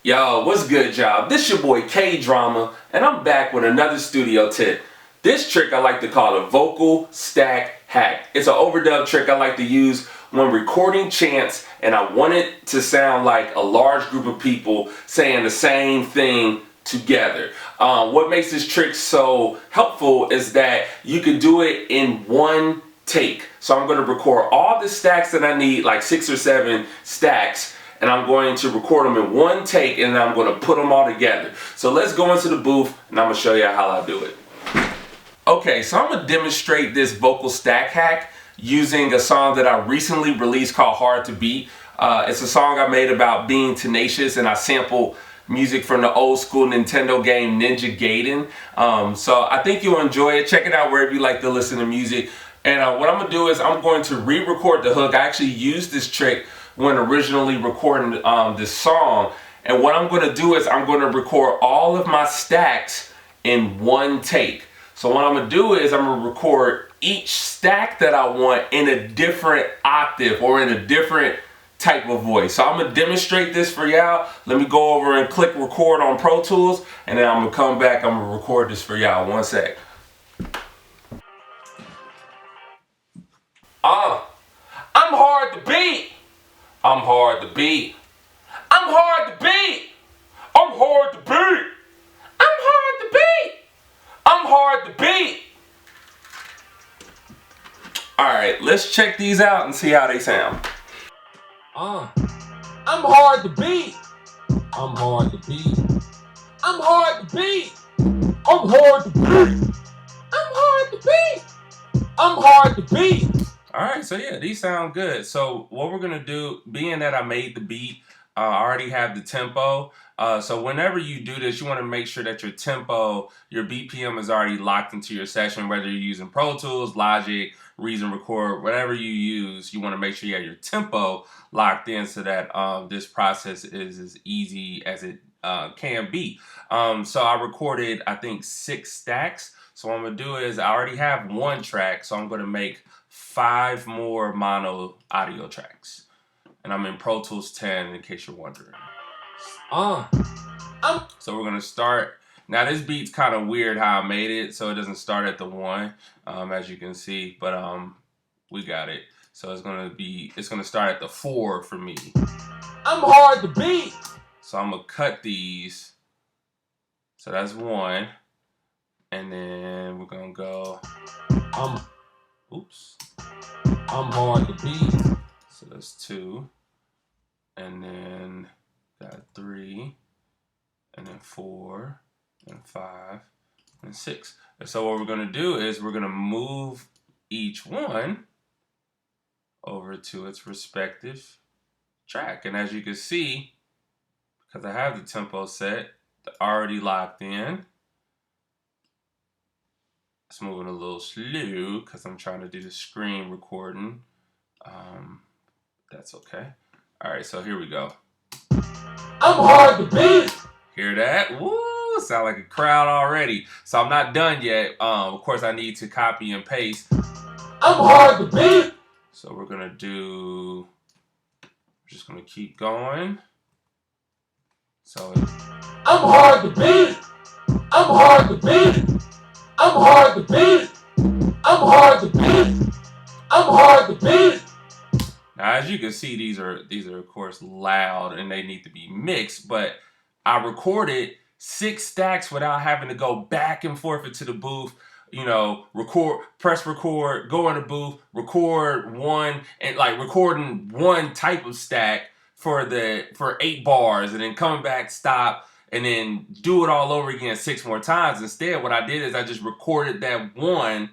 Yo, what's good, y'all? This your boy K Drama, and I'm back with another studio tip. This trick I like to call a vocal stack hack. It's an overdub trick I like to use when recording chants, and I want it to sound like a large group of people saying the same thing together. What makes this trick so helpful is that you can do it in one take. So I'm going to record all the stacks that I need, like 6 or 7 stacks, and I'm going to record them in one take, and then I'm going to put them all together. So let's go into the booth, and I'm going to show you how I do it. Okay, so I'm going to demonstrate this vocal stack hack using a song that I recently released called Hard to Beat. It's a song I made about being tenacious, and I sample music from the old school Nintendo game Ninja Gaiden. So I think you'll enjoy it. Check it out wherever you like to listen to music. And what I'm going to do is I'm going to re-record the hook. I actually used this trick when originally recording this song. And what I'm going to do is I'm going to record all of my stacks in one take. So what I'm going to do is I'm going to record each stack that I want in a different octave or in a different type of voice. So I'm going to demonstrate this for y'all. Let me go over and click record on Pro Tools, and then I'm going to come back. I'm going to record this for y'all. One sec. I'm hard to beat. I'm hard to beat. I'm hard to beat. I'm hard to beat. I'm hard to beat. I'm hard to beat. Alright, let's check these out and see how they sound. I'm hard to beat. I'm hard to beat. I'm hard to beat. I'm hard to beat. I'm hard to beat. I'm hard to beat. Alright, so yeah, these sound good. So what we're going to do, being that I made the beat, I already have the tempo. So whenever you do this, you want to make sure that your tempo, your BPM is already locked into your session, whether you're using Pro Tools, Logic, Reason Record, whatever you use, you want to make sure you have your tempo locked in so that this process is as easy as it can be. So I recorded, I think, 6 stacks. So what I'm going to do is I already have 1 track, so I'm going to make 5 more mono audio tracks. And I'm in Pro Tools 10 in case you're wondering. So we're going to start. Now this beat's kind of weird how I made it, so it doesn't start at the 1, as you can see, but we got it. So it's going to start at the 4 for me. I'm hard to beat. So I'm going to cut these. So that's 1. And then we're going to go, oops. I'm hard to beat. So that's 2. And then got 3. And then 4. And 5. And 6. And so what we're going to do is we're going to move each one over to its respective track. And as you can see, because I have the tempo set, already locked in. It's moving a little slow because I'm trying to do the screen recording. That's okay. All right, so here we go. I'm hard to beat. Hear that? Woo! Sound like a crowd already. So I'm not done yet. Of course, I need to copy and paste. I'm hard to beat. So we're gonna do. We're just gonna keep going. So I'm hard to beat. I'm hard to beat. I'm hard to beat. I'm hard to beat. I'm hard to beat. Now, as you can see, these are of course loud and they need to be mixed, but I recorded 6 stacks without having to go back and forth into the booth, you know, press record, go in the booth, record 1, and like recording 1 type of stack for 8 bars and then coming back, stop, and then do it all over again 6 more times. Instead, what I did is I just recorded that 1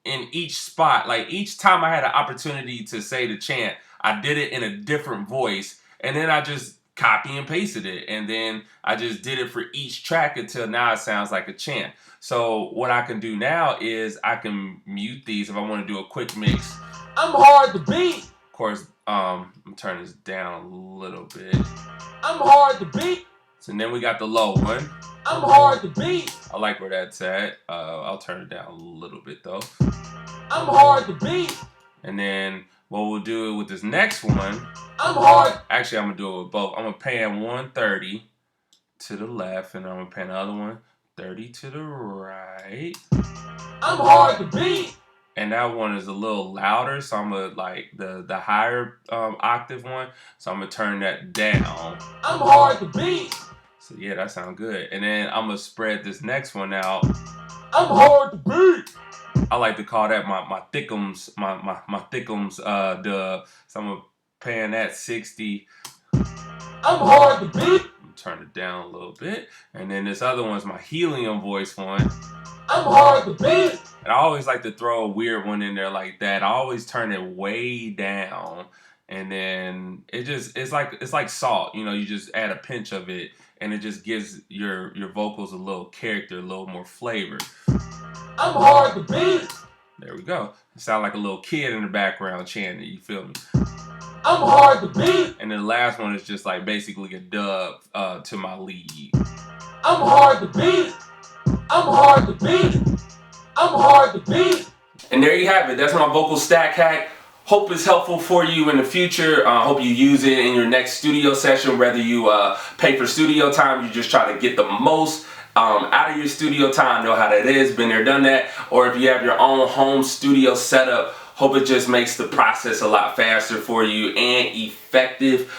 in each spot. Like each time I had an opportunity to say the chant, I did it in a different voice, and then I just copy and pasted it, and then I just did it for each track until now it sounds like a chant. So what I can do now is I can mute these if I want to do a quick mix. I'm hard to beat. Of course, I'm turning this down a little bit. I'm hard to beat. So then we got the low one. I'm hard to beat. I like where that's at. I'll turn it down a little bit though. I'm hard to beat. And then what we'll do with this next one, actually I'm gonna do it with both. I'm gonna pan one 30 to the left, and I'm gonna pan the other one 30 to the right. I'm hard to beat. And that one is a little louder, so I'm gonna like the higher octave one, so I'm gonna turn that down. I'm hard to beat. So yeah, that sounds good. And then I'm gonna spread this next one out. I'm hard to beat. I like to call that my thickums, my thickums dub. So I'm gonna pan that 60. I'm hard to beat. Turn it down a little bit. And then this other one's my helium voice one. I'm hard to beat. And I always like to throw a weird one in there like that. I always turn it way down, and then it's like salt. You know, you just add a pinch of it, and it just gives your vocals a little character, a little more flavor. I'm hard to beat. There we go. It sound like a little kid in the background chanting. You feel me? I'm hard to beat. And then the last one is just like basically a dub to my lead. I'm hard to beat. I'm hard to beat. I'm hard to beat. And there you have it. That's my vocal stack hack. Hope it's helpful for you in the future. Hope you use it in your next studio session, whether you pay for studio time, you just try to get the most out of your studio time, know how that is, been there, done that, or if you have your own home studio setup, hope it just makes the process a lot faster for you and effective.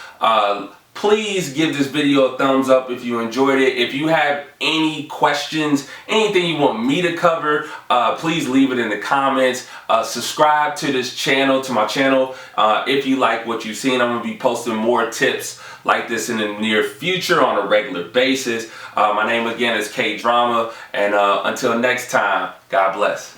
Please give this video a thumbs up if you enjoyed it. If you have any questions, anything you want me to cover, please leave it in the comments. Subscribe to this channel, to my channel, if you like what you've seen. I'm going to be posting more tips like this in the near future on a regular basis. My name again is K Drama, and until next time, God bless.